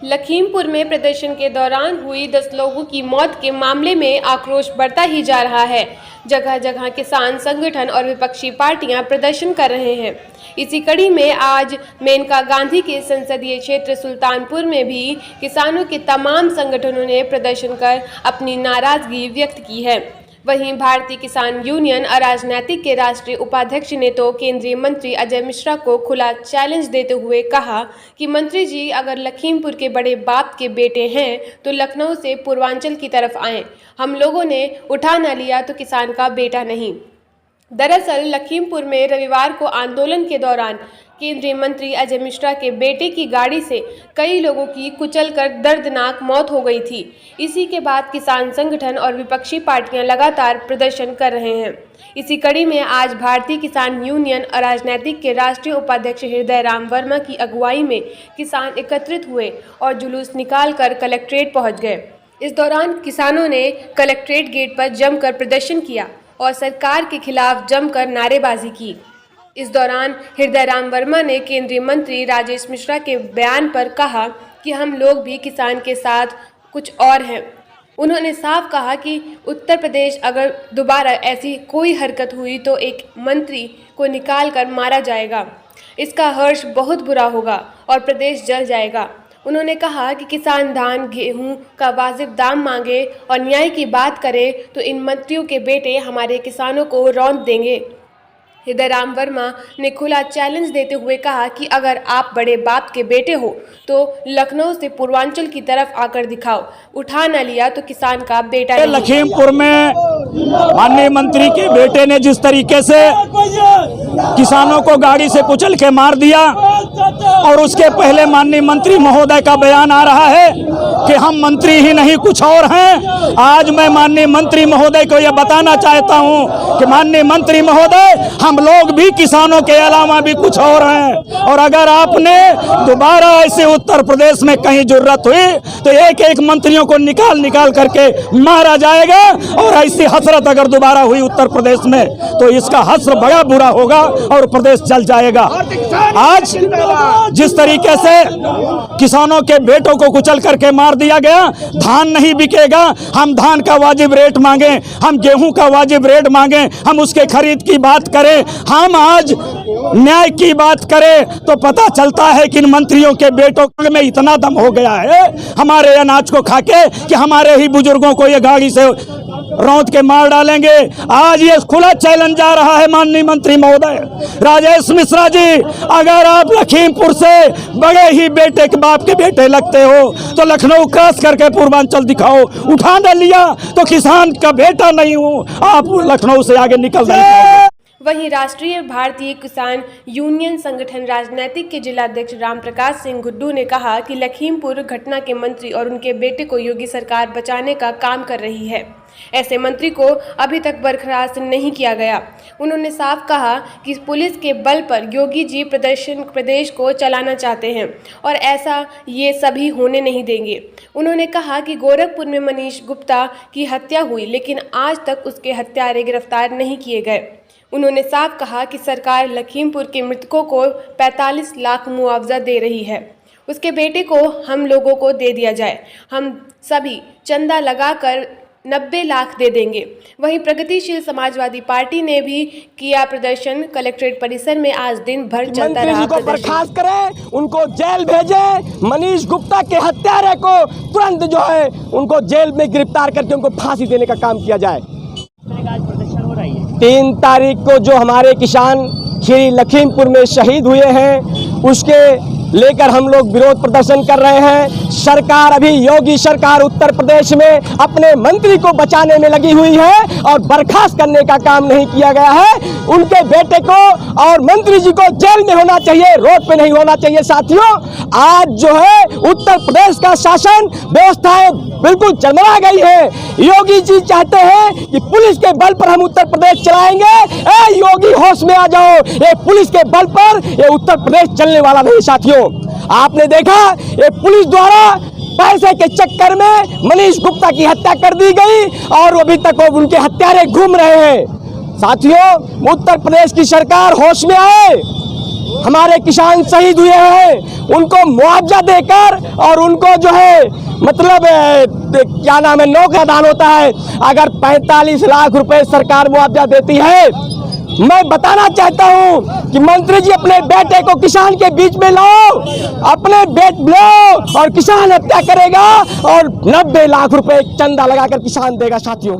लखीमपुर में प्रदर्शन के दौरान हुई 10 लोगों की मौत के मामले में आक्रोश बढ़ता ही जा रहा है। जगह जगह किसान संगठन और विपक्षी पार्टियां प्रदर्शन कर रहे हैं। इसी कड़ी में आज मेनका गांधी के संसदीय क्षेत्र सुल्तानपुर में भी किसानों के तमाम संगठनों ने प्रदर्शन कर अपनी नाराजगी व्यक्त की है। वहीं भारतीय किसान यूनियन अराजनैतिक के राष्ट्रीय उपाध्यक्ष ने तो केंद्रीय मंत्री अजय मिश्रा को खुला चैलेंज देते हुए कहा कि मंत्री जी अगर लखीमपुर के बड़े बाप के बेटे हैं तो लखनऊ से पूर्वांचल की तरफ आएं। हम लोगों ने उठा न लिया तो किसान का बेटा नहीं। दरअसल लखीमपुर में रविवार को आंदोलन के दौरान केंद्रीय मंत्री अजय मिश्रा के बेटे की गाड़ी से कई लोगों की कुचलकर दर्दनाक मौत हो गई थी। इसी के बाद किसान संगठन और विपक्षी पार्टियां लगातार प्रदर्शन कर रहे हैं। इसी कड़ी में आज भारतीय किसान यूनियन अराजनैतिक के राष्ट्रीय उपाध्यक्ष हृदय राम वर्मा की अगुवाई में किसान एकत्रित हुए और जुलूस निकालकर कलेक्ट्रेट पहुंच गए। इस दौरान किसानों ने कलेक्ट्रेट गेट पर जमकर प्रदर्शन किया और सरकार के खिलाफ जमकर नारेबाजी की। इस दौरान हृदय राम वर्मा ने केंद्रीय मंत्री राजेश मिश्रा के बयान पर कहा कि हम लोग भी किसान के साथ कुछ और हैं। उन्होंने साफ कहा कि उत्तर प्रदेश अगर दोबारा ऐसी कोई हरकत हुई तो एक मंत्री को निकाल कर मारा जाएगा। इसका हर्ष बहुत बुरा होगा और प्रदेश जल जाएगा। उन्होंने कहा कि किसान धान गेहूं का वाजिब दाम मांगे और न्याय की बात करे तो इन मंत्रियों के बेटे हमारे किसानों को रौंद देंगे। हृदय राम वर्मा ने खुला चैलेंज देते हुए कहा कि अगर आप बड़े बाप के बेटे हो तो लखनऊ से पूर्वांचल की तरफ आकर दिखाओ। उठा न लिया तो किसान का बेटा नहीं। लखीमपुर में माननीय मंत्री के बेटे ने जिस तरीके से किसानों को गाड़ी से कुचल के मार दिया और उसके पहले माननीय मंत्री महोदय का बयान आ रहा है कि हम मंत्री ही नहीं कुछ और हैं। आज मैं माननीय मंत्री महोदय को यह बताना चाहता हूं कि माननीय मंत्री महोदय हम लोग भी किसानों के अलावा भी कुछ और हैं और अगर आपने दोबारा ऐसे उत्तर प्रदेश में कहीं जरूरत हुई तो एक एक मंत्रियों को निकाल करके मारा जाएगा और ऐसी हसरत अगर दोबारा हुई उत्तर प्रदेश में तो इसका हस्र बड़ा बुरा होगा और प्रदेश जल जाएगा। आज जिस तरीके से किसानों के बेटों को कुचल करके मार दिया गया, धान नहीं बिकेगा, हम धान का वाजिब रेट मांगे, हम गेहूं का वाजिब रेट मांगे, हम उसके खरीद की बात करें, हम आज न्याय की बात करें तो पता चलता है कि इन मंत्रियों के बेटों में इतना दम हो गया है हमारे अनाज को खाके कि हमारे ही बुजुर्गों को ये गाड़ी से रौंद के मार डालेंगे। आज ये खुला चैलेंज जा रहा है माननीय मंत्री महोदय राजेश मिश्रा जी, अगर आप लखीमपुर से बड़े ही बेटे के बाप के बेटे लगते हो तो लखनऊ क्रॉस करके पूर्वांचल दिखाओ। उठा न लिया तो किसान का बेटा नहीं हूं, आप लखनऊ से आगे निकल नहीं। वहीं राष्ट्रीय भारतीय किसान यूनियन संगठन राजनैतिक के जिलाध्यक्ष रामप्रकाश सिंह गुड्डू ने कहा कि लखीमपुर घटना के मंत्री और उनके बेटे को योगी सरकार बचाने का काम कर रही है। ऐसे मंत्री को अभी तक बर्खास्त नहीं किया गया। उन्होंने साफ कहा कि पुलिस के बल पर योगी जी प्रदेश को चलाना चाहते हैं और ऐसा ये सभी होने नहीं देंगे। उन्होंने कहा कि गोरखपुर में मनीष गुप्ता की हत्या हुई लेकिन आज तक उसके हत्यारे गिरफ्तार नहीं किए गए। उन्होंने साफ कहा कि सरकार लखीमपुर के मृतकों को 45 लाख मुआवजा दे रही है, उसके बेटे को हम लोगों को दे दिया जाए, हम सभी चंदा लगाकर 90 लाख दे देंगे। वहीं प्रगतिशील समाजवादी पार्टी ने भी किया प्रदर्शन। कलेक्ट्रेट परिसर में आज दिन भर चलता रहा। मंत्री जी को बर्खास्त करें, उनको जेल भेजें, मनीष गुप्ता के हत्यारे को तुरंत जो है उनको जेल में गिरफ्तार करके उनको फांसी देने का काम किया जाए। 3 तारीख को जो हमारे किसान श्री लखीमपुर में शहीद हुए हैं उसके लेकर हम लोग विरोध प्रदर्शन कर रहे हैं। सरकार अभी योगी सरकार उत्तर प्रदेश में अपने मंत्री को बचाने में लगी हुई है और बर्खास्त करने का काम नहीं किया गया है। उनके बेटे को और मंत्री जी को जेल में होना चाहिए, रोड पे नहीं होना चाहिए। साथियों, आज जो है उत्तर प्रदेश का शासन व्यवस्थाएं बिल्कुल चरमरा गई है। योगी जी चाहते हैं कि पुलिस के बल पर हम उत्तर प्रदेश चलाएंगे। ए योगी होश में आ जाओ, ये पुलिस के बल पर ये उत्तर प्रदेश चलने वाला नहीं। साथियों, आपने देखा ये पुलिस द्वारा पैसे के चक्कर में मनीष गुप्ता की हत्या कर दी गई और अभी तक वो उनके हत्यारे घूम रहे हैं। साथियों, उत्तर प्रदेश की सरकार होश में आए। हमारे किसान शहीद हुए हैं उनको मुआवजा देकर और उनको जो है मतलब क्या नाम है नौकरी दान होता है। अगर 45 लाख रुपए सरकार मुआवजा देती है, मैं बताना चाहता हूं कि मंत्री जी अपने बेटे को किसान के बीच में लाओ, अपने बेटे लो और किसान हत्या करेगा और 90 लाख रुपए चंदा लगाकर किसान देगा। साथियों